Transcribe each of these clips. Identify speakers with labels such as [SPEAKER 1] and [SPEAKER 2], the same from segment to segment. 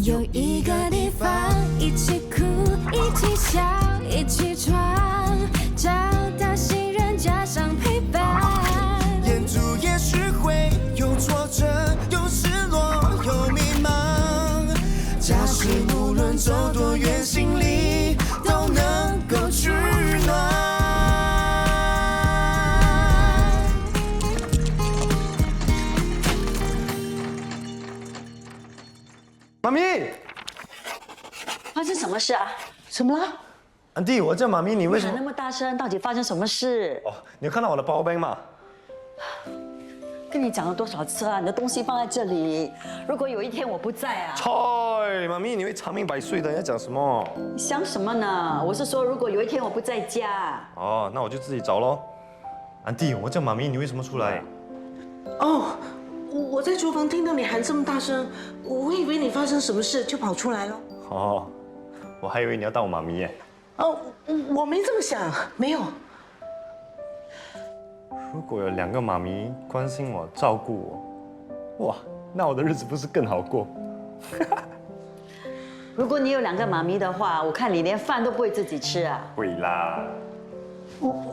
[SPEAKER 1] 有一个地方，一起哭，一起笑，一起闯，找到信任加上陪伴。
[SPEAKER 2] 沿途也许会有挫折，有失落，有迷茫。假使无论走多远，心里都能够取暖。
[SPEAKER 3] 妈咪，
[SPEAKER 4] 发生什么事啊？
[SPEAKER 5] 怎么了？
[SPEAKER 3] 安迪，我叫妈咪，你为什么？
[SPEAKER 4] 喊那么大声，到底发生什么事？
[SPEAKER 3] 哦，你有看到我的包包吗？
[SPEAKER 4] 跟你讲了多少次啊？你的东西放在这里，如果有一天我不在啊，
[SPEAKER 3] 菜，妈咪，你会长命百岁的。你在讲什么？
[SPEAKER 4] 你想什么呢？我是说，如果有一天我不在家，
[SPEAKER 3] 哦，那我就自己找咯。安迪，我叫妈咪，你为什么出来？
[SPEAKER 5] 哦，我在厨房听到你喊这么大声，我以为你发生什么事，就跑出来了。
[SPEAKER 3] 哦，我还以为你要当我妈咪耶。
[SPEAKER 5] 哦，我没这么想，没有。
[SPEAKER 3] 如果有2个妈咪关心我、照顾我，哇，那我的日子不是更好过？
[SPEAKER 4] 如果你有2个妈咪的话，我看你连饭都不会自己吃啊。
[SPEAKER 3] 会啦。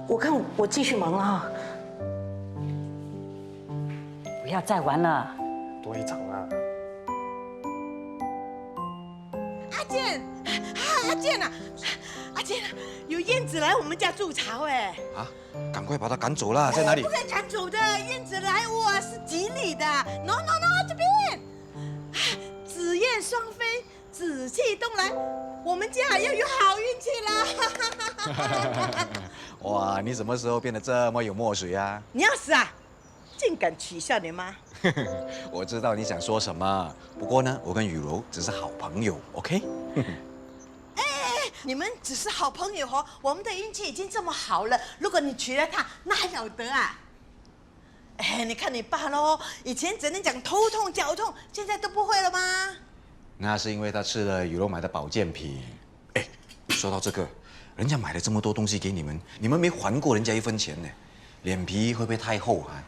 [SPEAKER 5] 我看我继续忙了哈。
[SPEAKER 4] 不要再玩了。
[SPEAKER 3] 多一场啊！
[SPEAKER 6] 阿健，阿健啊，阿健，有燕子来我们家筑巢哎！
[SPEAKER 7] 啊，赶快把他赶走啦！在哪里
[SPEAKER 6] 不？可以赶走的，燕子来哇是吉利的。No no no， 这边，紫燕双飞，紫气东来，我们家又有好运气啦！
[SPEAKER 7] 哇，你什么时候变得这么有墨水啊？
[SPEAKER 6] 你要死啊！竟敢取笑你妈！
[SPEAKER 7] 我知道你想说什么，不过呢，我跟雨柔只是好朋友 ，OK？
[SPEAKER 6] 你们只是好朋友哦，我们的运气已经这么好了，如果你娶了她，那还了得啊！哎，你看你爸喽，以前只能讲头痛脚痛，现在都不会了吗？
[SPEAKER 7] 那是因为他吃了雨柔买的保健品。哎，说到这个，人家买了这么多东西给你们，你们没还过人家1分钱呢，脸皮会不会太厚啊？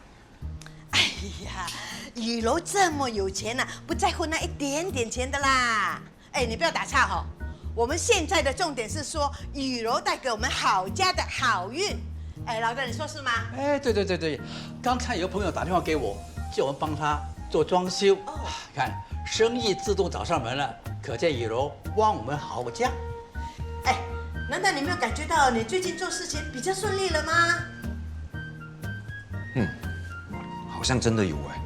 [SPEAKER 6] 哎呀，雨柔这么有钱呐，不在乎那一点点钱的啦。哎，你不要打岔哈，我们现在的重点是说雨柔带给我们郝家的好运。哎，老哥，你说是吗？
[SPEAKER 8] 哎，对，刚才有朋友打电话给我，叫我们帮他做装修。看生意自动找上门了，可见雨柔帮我们郝家。
[SPEAKER 6] 哎，难道你没有感觉到你最近做事情比较顺利了吗？
[SPEAKER 7] 好像真的有哎，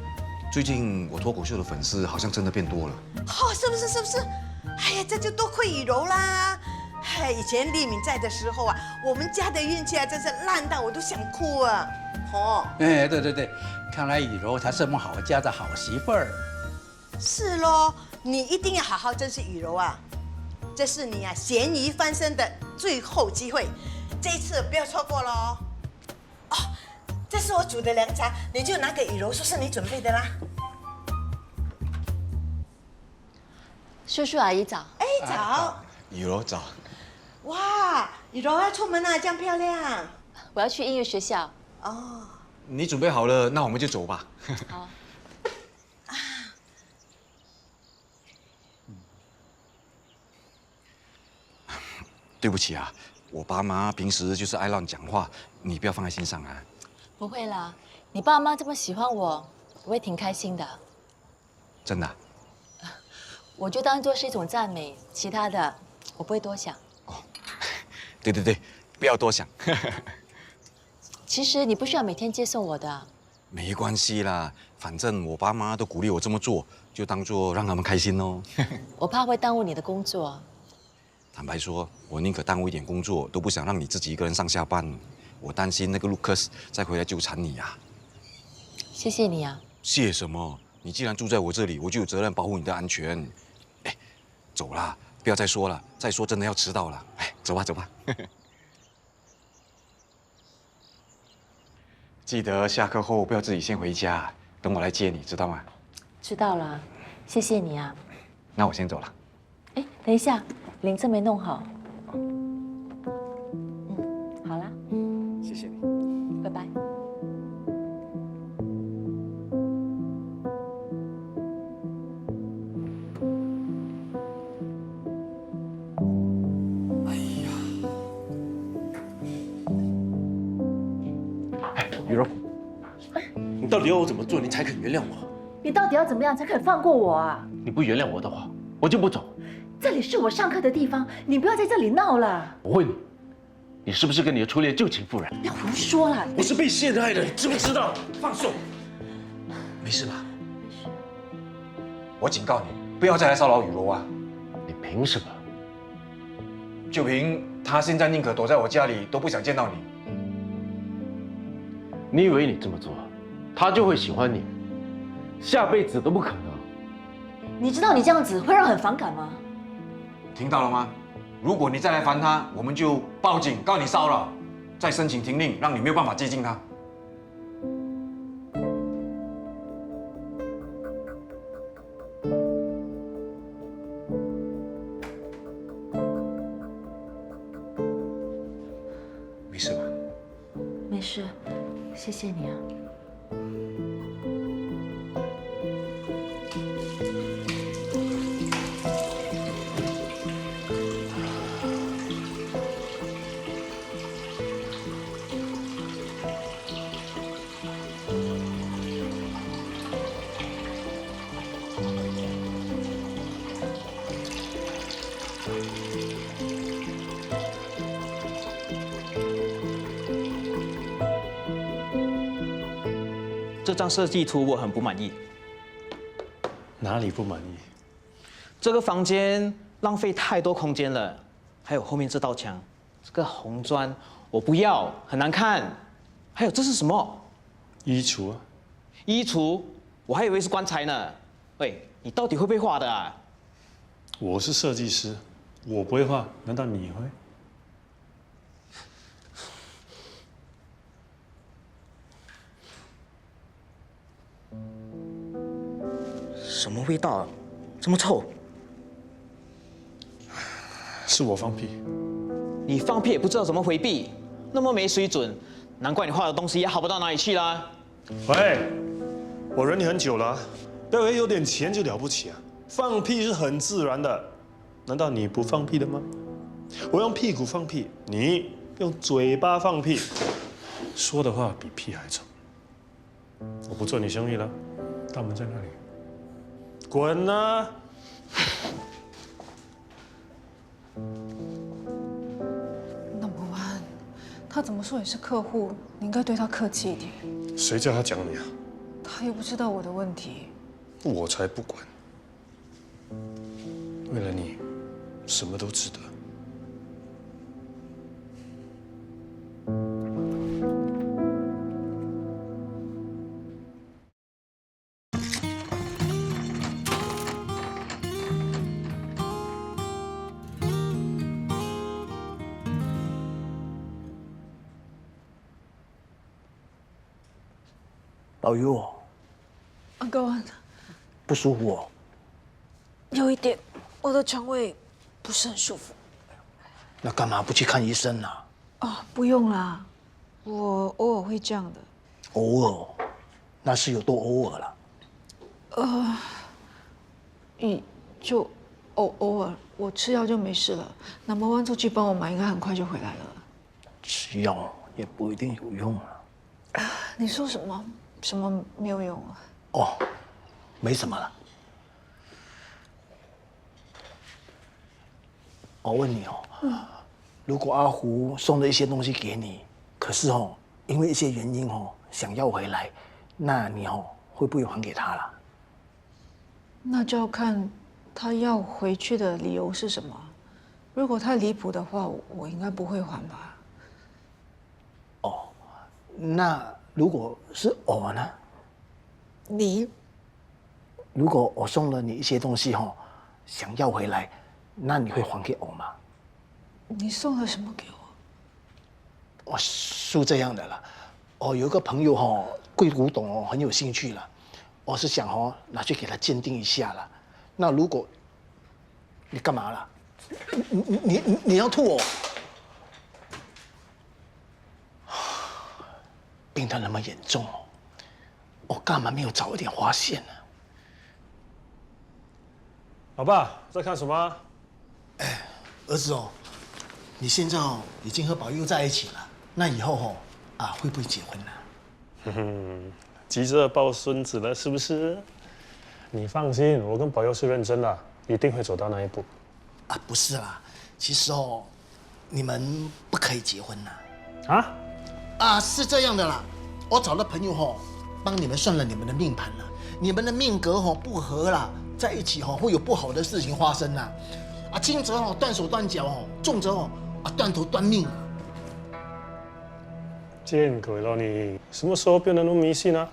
[SPEAKER 7] 最近我脱口秀的粉丝好像真的变多了。
[SPEAKER 6] 哦，是不是？哎呀，这就多亏雨柔啦！哎，以前丽敏在的时候啊，我们家的运气啊，真是烂到我都想哭啊！哦，
[SPEAKER 8] 哎，对，看来雨柔才是我们郝家的好媳妇儿。
[SPEAKER 6] 是咯，你一定要好好珍惜雨柔啊！这是你啊咸鱼翻身的最后机会，这一次不要错过喽！哦，这是我煮的凉茶，你就拿给雨柔，说是你准备的啦。
[SPEAKER 1] 叔叔阿姨早。
[SPEAKER 6] 哎，早！
[SPEAKER 7] 雨柔早。
[SPEAKER 6] 哇，雨柔要出门了，这样漂亮。
[SPEAKER 1] 我要去音乐学校。
[SPEAKER 6] 哦，
[SPEAKER 7] 你准备好了，那我们就走吧。
[SPEAKER 1] 好。
[SPEAKER 7] 对不起啊，我爸妈平时就是爱乱讲话，你不要放在心上啊。
[SPEAKER 1] 不会啦，你爸妈这么喜欢我，我会挺开心的。
[SPEAKER 7] 真的啊？
[SPEAKER 1] 我就当做是一种赞美，其他的我不会多想。
[SPEAKER 7] 哦，对，不要多想。
[SPEAKER 1] 其实你不需要每天接送我的。
[SPEAKER 7] 没关系啦，反正我爸妈都鼓励我这么做，就当做让他们开心哦。
[SPEAKER 1] 我怕会耽误你的工作。
[SPEAKER 7] 坦白说，我宁可耽误一点工作，都不想让你自己一个人上下班。我担心那个 Lucas 再回来纠缠你呀。
[SPEAKER 1] 谢谢你啊。
[SPEAKER 7] 谢什么？你既然住在我这里，我就有责任保护你的安全。哎，走啦，不要再说了，再说真的要迟到了。哎，走吧。记得下课后不要自己先回家，等我来接你，知道吗？
[SPEAKER 1] 知道了，谢谢你啊。
[SPEAKER 7] 那我先走了。
[SPEAKER 1] 哎，等一下，铃声没弄好。好啦，
[SPEAKER 7] 谢谢你，
[SPEAKER 1] 拜拜。
[SPEAKER 9] 你到底要我怎么做，你才肯原谅我？
[SPEAKER 10] 你到底要怎么样才肯放过我啊？
[SPEAKER 9] 你不原谅我的话，我就不走。
[SPEAKER 10] 这里是我上课的地方，你不要在这里闹了。
[SPEAKER 9] 我问你，你是不是跟你的初恋旧情复燃？
[SPEAKER 10] 不要胡说了。
[SPEAKER 9] 我是被陷害的，你知不知道？放手。
[SPEAKER 7] 没事吧？我警告你，不要再来骚扰雨柔啊！
[SPEAKER 9] 你凭什么？
[SPEAKER 7] 就凭他现在宁可躲在我家里，都不想见到你。
[SPEAKER 9] 你以为你这么做，他就会喜欢你？下辈子都不可能。
[SPEAKER 10] 你知道你这样子会让人很反感吗？
[SPEAKER 7] 听到了吗？如果你再来烦他，我们就报警告你骚扰，再申请停令，让你没有办法接近他。没事吧？
[SPEAKER 10] 没事，谢谢你啊。
[SPEAKER 11] 这张设计图我很不满意。
[SPEAKER 9] 哪里不满意？
[SPEAKER 11] 这个房间浪费太多空间了，还有后面这道墙，这个红砖我不要，很难看。还有这是什么？
[SPEAKER 9] 衣橱啊。
[SPEAKER 11] 衣橱，我还以为是棺材呢。喂，你到底会不会画的啊？
[SPEAKER 9] 我是设计师，我不会画，难道你会？
[SPEAKER 11] 什么味道啊？这么臭？
[SPEAKER 9] 是我放屁。
[SPEAKER 11] 你放屁也不知道怎么回避，那么没水准，难怪你画的东西也好不到哪里去啦。
[SPEAKER 9] 喂，我忍你很久了，不要以为有点钱就了不起啊！放屁是很自然的，难道你不放屁的吗？我用屁股放屁，你用嘴巴放屁，说的话比屁还臭。我不做你生意了，大门在那里，滚啊！
[SPEAKER 12] 那么晚，他怎么说也是客户，你应该对他客气一点。
[SPEAKER 9] 谁叫他讲你啊？
[SPEAKER 12] 他又不知道我的问题。
[SPEAKER 9] 我才不管。为了你，什么都值得。
[SPEAKER 13] 老于我
[SPEAKER 12] 阿高，
[SPEAKER 13] 不舒服哦。
[SPEAKER 12] 有一点，我的肠胃不是很舒服。
[SPEAKER 13] 那干嘛不去看医生呢？
[SPEAKER 12] 哦，不用啦，我偶尔会这样的。
[SPEAKER 13] 偶尔，那是有多偶尔了？
[SPEAKER 12] 就偶尔，我吃药就没事了。那么万出去帮我买，应该很快就回来了。
[SPEAKER 13] 吃药也不一定有用啊。
[SPEAKER 12] 你说什么？什么没有用啊？
[SPEAKER 13] 哦，没什么了。我问你哦，如果阿胡送了一些东西给你，可是哦，因为一些原因哦，想要回来，那你哦会不会还给他了？
[SPEAKER 12] 那就要看他要回去的理由是什么。如果太离谱的话，我应该不会还吧。
[SPEAKER 13] 哦，那如果是我呢？如果我送了你一些东西哦，想要回来，那你会还给我吗？
[SPEAKER 12] 你送了什么给我？
[SPEAKER 13] 我是这样的了，我有一个朋友哦，对古董哦很有兴趣了，我是想哦拿去给他鉴定一下了。那如果你干嘛了？你要吐我？病得那么严重哦，我干嘛没有早一点发现呢？
[SPEAKER 9] 老爸在看什么啊？
[SPEAKER 13] 儿子哦，你现在哦已经和宝佑在一起了，那以后哦会不会结婚呢？
[SPEAKER 9] 急着抱孙子了，是不是？你放心，我跟保佑是认真的，一定会走到那一步。
[SPEAKER 13] 啊，不是啦，其实哦，你们不可以结婚呐。
[SPEAKER 9] 啊？
[SPEAKER 13] 啊，是这样的啦，我找了朋友吼，帮你们算了你们的命盘了，你们的命格吼不合啦，在一起吼会有不好的事情发生啦。啊，轻则哦断手断脚哦，重则哦啊断头断命啊。
[SPEAKER 9] 见鬼了你！什么时候变得那么迷信啊？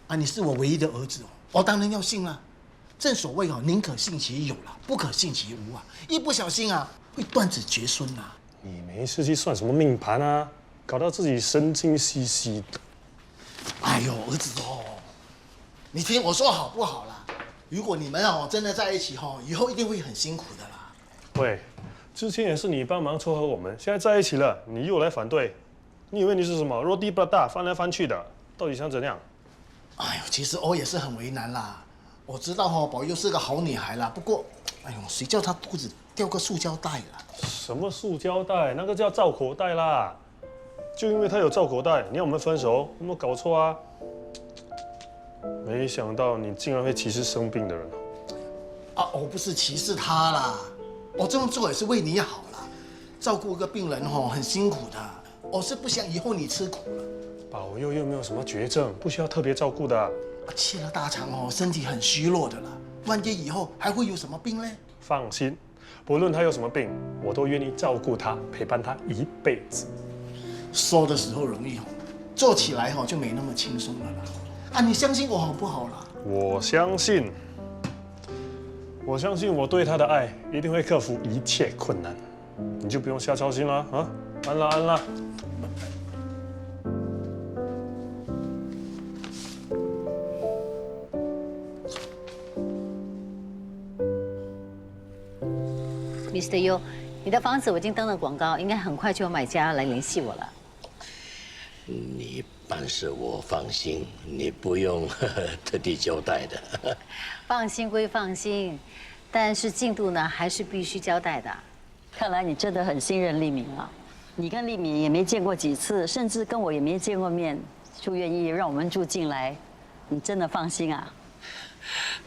[SPEAKER 13] 啊，你是我唯一的儿子哦，我当然要信啦。正所谓哦，宁可信其有啦，不可信其无啊。一不小心啊，会断子绝孙呐。
[SPEAKER 9] 你没事去算什么命盘啊？搞到自己神经兮兮的。
[SPEAKER 13] 哎呦，儿子哦，你听我说好不好啦？如果你们哦真的在一起哦，以后一定会很辛苦的啦。
[SPEAKER 9] 喂，之前也是你帮忙撮合我们，现在在一起了，你又来反对，你以为你是什么落地不大翻来翻去的？到底想怎样？
[SPEAKER 13] 哎呦，其实我也是很为难啦。我知道哦，宝佑是个好女孩啦，不过，哎呦，谁叫她肚子掉个塑胶袋啦？
[SPEAKER 9] 什么塑胶袋？那个叫罩口袋啦。就因为她有罩口袋，你要我们分手，有没有搞错啊？没想到你竟然会歧视生病的人。
[SPEAKER 13] 啊，我不是歧视她啦，我这样做也是为你好啦。照顾一个病人哦，很辛苦的，我是不想以后你吃苦了。
[SPEAKER 9] 保佑又没有什么绝症，不需要特别照顾的。
[SPEAKER 13] 切了大肠哦，身体很虚弱的啦，万一以后还会有什么病呢？
[SPEAKER 9] 放心，不论他有什么病，我都愿意照顾他，陪伴他一辈子。
[SPEAKER 13] 说的时候容易哦，做起来哦就没那么轻松了啦。啊，你相信我好不好啦？
[SPEAKER 9] 我相信我对他的爱一定会克服一切困难，你就不用瞎操心了啊！安啦安啦。
[SPEAKER 14] Mr. Yu， 你的房子我已经登了广告，应该很快就有买家来联系我了。
[SPEAKER 15] 你办事我放心，你不用特地交代的。
[SPEAKER 14] 放心归放心，但是进度呢还是必须交代的。
[SPEAKER 4] 看来你真的很信任丽敏啊！你跟丽敏也没见过几次，甚至跟我也没见过面，就愿意让我们住进来，你真的放心啊？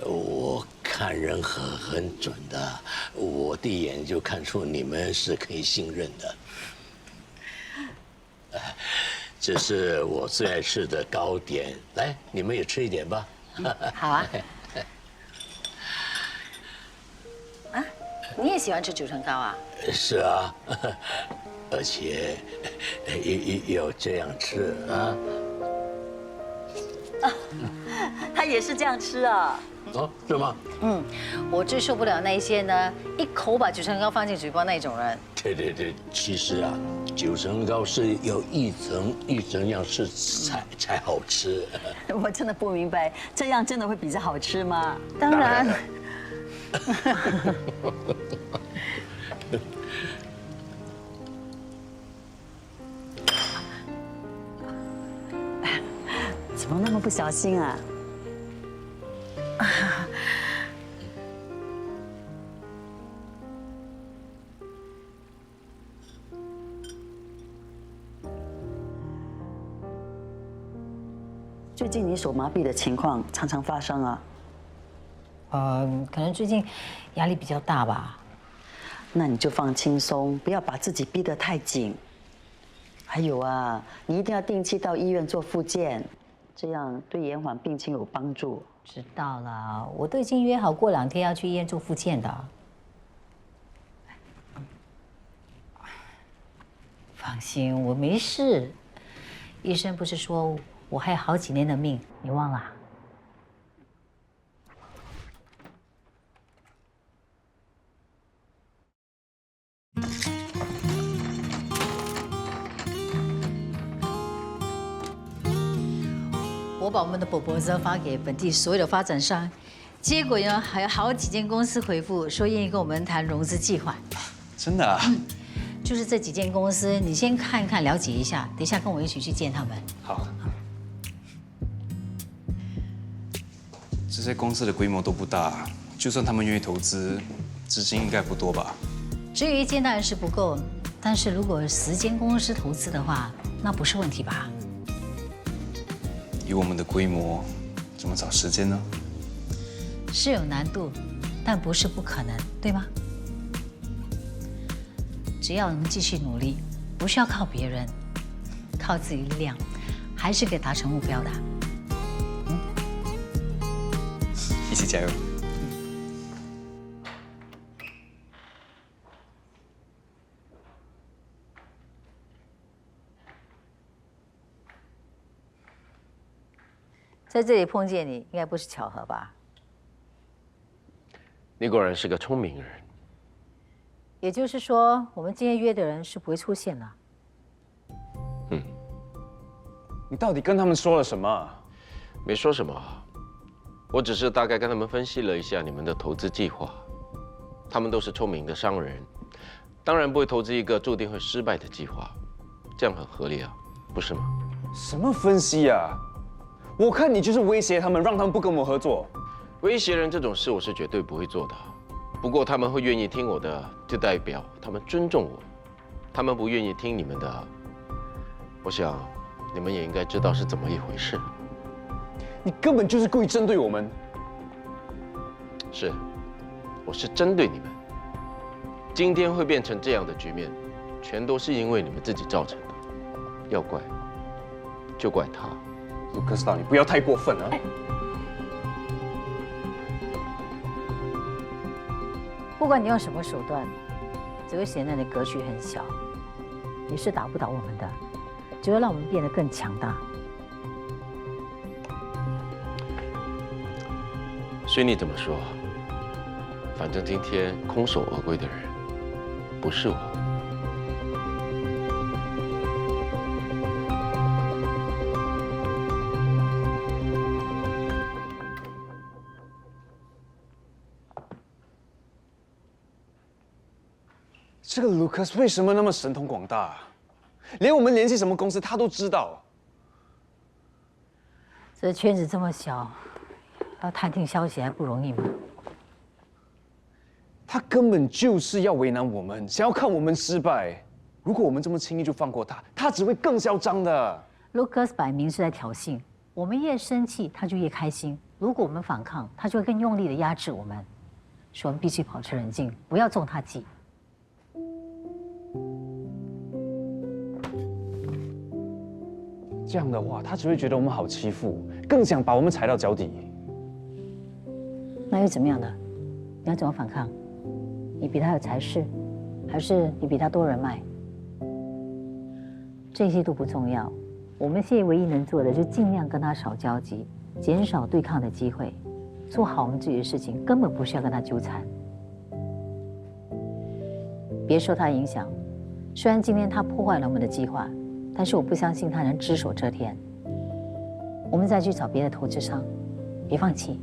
[SPEAKER 15] 我看人很准的，我第一眼就看出你们是可以信任的。这是我最爱吃的糕点，来，你们也吃一点吧。
[SPEAKER 14] 好啊。啊，你也喜欢吃九层糕啊？
[SPEAKER 15] 是啊，而且要这样吃啊。
[SPEAKER 4] 他也是这样吃啊？
[SPEAKER 15] 哦，是吗？
[SPEAKER 14] 嗯，我最受不了那些呢，一口把九层糕放进嘴巴那种人。
[SPEAKER 15] 对，其实啊，九层糕是要一层一层样吃才好吃。
[SPEAKER 4] 我真的不明白，这样真的会比较好吃吗？
[SPEAKER 14] 当然。
[SPEAKER 4] 怎么那么不小心啊？最近你手麻痹的情况常常发生啊？
[SPEAKER 14] 可能最近压力比较大吧。
[SPEAKER 4] 那你就放轻松，不要把自己逼得太紧。还有啊，你一定要定期到医院做复健，这样对延缓病情有帮助。
[SPEAKER 14] 知道了，我都已经约好过2天要去医院做复健的。放心，我没事。医生不是说我还有好几年的命，你忘了？我把我们的proposal发给本地所有的发展商，结果呢还有好几间公司回复说愿意跟我们谈融资计划。
[SPEAKER 7] 真的啊？
[SPEAKER 14] 就是这几间公司，你先看看了解一下，等一下跟我一起去见他们。
[SPEAKER 7] 好。这些公司的规模都不大，就算他们愿意投资，资金应该不多吧？
[SPEAKER 14] 只有1间当然是不够，但是如果10间公司投资的话，那不是问题吧？
[SPEAKER 3] 以我们的规模，怎么找时间呢？
[SPEAKER 14] 是有难度，但不是不可能，对吗？只要能继续努力，不需要靠别人，靠自己力量，还是可以达成目标的。
[SPEAKER 3] 一起加油！
[SPEAKER 14] 在这里碰见你，应该不是巧合吧？
[SPEAKER 15] 你果然是个聪明人。
[SPEAKER 14] 也就是说，我们今天约的人是不会出现了。
[SPEAKER 11] 你到底跟他们说了什么？
[SPEAKER 15] 没说什么，我只是大概跟他们分析了一下你们的投资计划。他们都是聪明的商人，当然不会投资一个注定会失败的计划，这样很合理啊，不是吗？
[SPEAKER 11] 什么分析啊？我看你就是威胁他们，让他们不跟我们合作。
[SPEAKER 15] 威胁人这种事我是绝对不会做的。不过他们会愿意听我的，就代表他们尊重我。他们不愿意听你们的，我想你们也应该知道是怎么一回事。
[SPEAKER 11] 你根本就是故意针对我们。
[SPEAKER 15] 是，我是针对你们。今天会变成这样的局面，全都是因为你们自己造成的。要怪，就怪他。
[SPEAKER 11] 卢克斯道，你不要太过分了。
[SPEAKER 14] 不管你用什么手段，只会显得你的格局很小。你是打不倒我们的，只会让我们变得更强大。
[SPEAKER 15] 随你怎么说，反正今天空手而归的人不是我。
[SPEAKER 11] 这个卢克斯为什么那么神通广大？连我们联系什么公司他都知道。
[SPEAKER 14] 这圈子这么小，要探听消息还不容易吗？
[SPEAKER 11] 他根本就是要为难我们，想要看我们失败。如果我们这么轻易就放过他，他只会更嚣张的。
[SPEAKER 14] Lucas 摆明是在挑衅，我们越生气，他就越开心。如果我们反抗，他就会更用力的压制我们。所以我们必须保持冷静，不要中他计。
[SPEAKER 11] 这样的话，他只会觉得我们好欺负，更想把我们踩到脚底。
[SPEAKER 14] 那又怎么样呢？你要怎么反抗？你比他有才识，还是你比他多人脉？这些都不重要。我们现在唯一能做的，就尽量跟他少交集，减少对抗的机会，做好我们自己的事情，根本不需要跟他纠缠。别受他影响。虽然今天他破坏了我们的计划，但是我不相信他能只手遮天。我们再去找别的投资商，别放弃。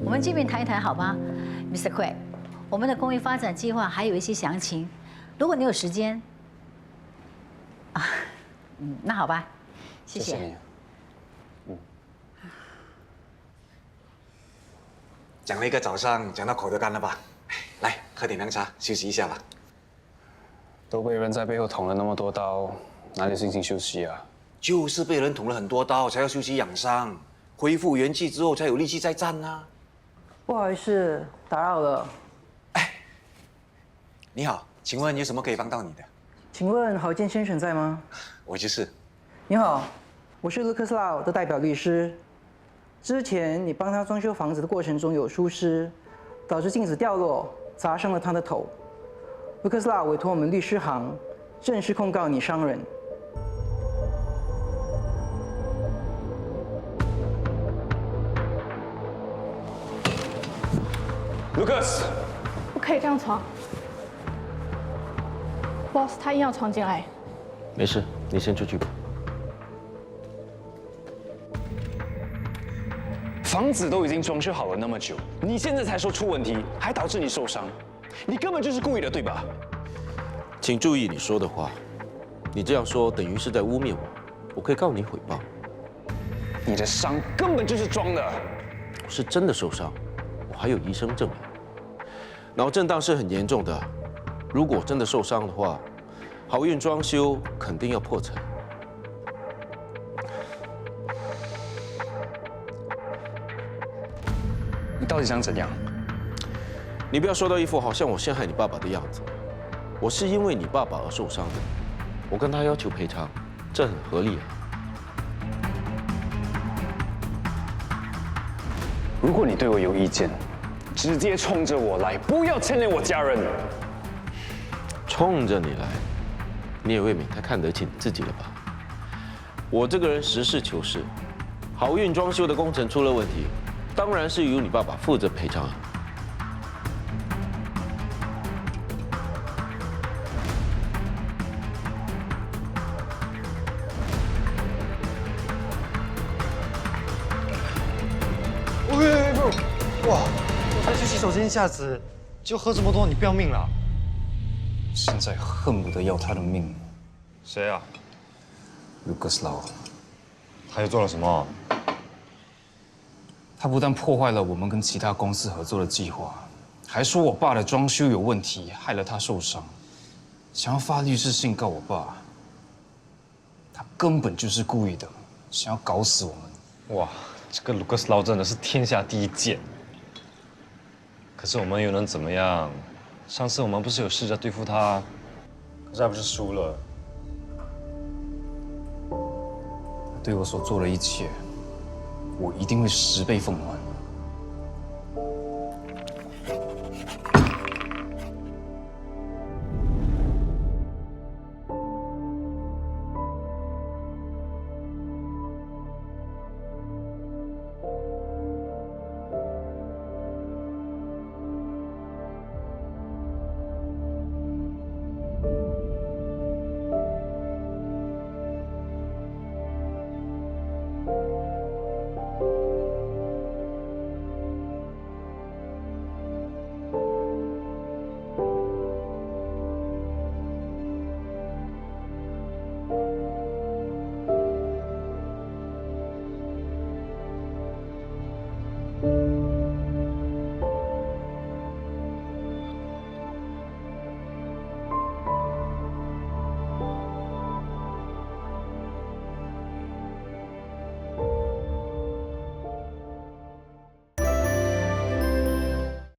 [SPEAKER 14] 我们见面谈一谈好吗 ，Mr. Quay？ 我们的公益发展计划还有一些详情，如果你有时间，那好吧，谢谢。
[SPEAKER 11] 谢谢你。
[SPEAKER 7] 讲了一个早上，讲到口都干了吧？来，喝点凉茶，休息一下吧。
[SPEAKER 11] 都被人在背后捅了那么多刀，哪里心情休息啊？
[SPEAKER 7] 就是被人捅了很多刀，才要休息养伤，恢复元气之后才有力气再战啊。
[SPEAKER 16] 不好意思，打扰了。
[SPEAKER 7] 你好，请问有什么可以帮到你的？
[SPEAKER 16] 请问郝建先生在吗？
[SPEAKER 7] 我就是。
[SPEAKER 16] 你好，我是 Lucas Lau 的代表律师。之前你帮他装修房子的过程中有疏失，导致镜子掉落，砸伤了他的头。Lucas Lau 委托我们律师行正式控告你伤人。
[SPEAKER 11] Lucas，
[SPEAKER 12] 不可以这样闯。Boss， 他硬要闯进来。
[SPEAKER 15] 没事，你先出去吧。
[SPEAKER 11] 房子都已经装修好了那么久，你现在才说出问题，还导致你受伤，你根本就是故意的，对吧？
[SPEAKER 15] 请注意你说的话，你这样说等于是在污蔑我，我可以告你诽谤。
[SPEAKER 11] 你的伤根本就是装的。
[SPEAKER 15] 我是真的受伤，我还有医生证明。脑震荡是很严重的，如果真的受伤的话，好运装修肯定要破产。
[SPEAKER 17] 你到底想怎样？
[SPEAKER 15] 你不要说到一副好像我陷害你爸爸的样子。我是因为你爸爸而受伤的，我跟他要求赔偿，这很合理啊。
[SPEAKER 17] 如果你对我有意见，直接冲着我来，不要牵连我家人。
[SPEAKER 15] 冲着你来，你也未免太看得起你自己了吧？我这个人实事求是，好运装修的工程出了问题，当然是由你爸爸负责赔偿啊。
[SPEAKER 3] 喂，不，哇！我才去洗手间一下子，就喝这么多，你不要命了？
[SPEAKER 17] 现在恨不得要他的命。
[SPEAKER 3] 谁啊？
[SPEAKER 17] 卢克斯劳。
[SPEAKER 3] 他又做了什么？
[SPEAKER 17] 他不但破坏了我们跟其他公司合作的计划，还说我爸的装修有问题，害了他受伤，想要发律师信告我爸。他根本就是故意的，想要搞死我们。
[SPEAKER 3] 哇，这个卢克斯劳真的是天下第一贱。可是我们又能怎么样？上次我们不是有试着对付他，可是还不是输了。
[SPEAKER 17] 他对我所做的一切，我一定会10倍奉还。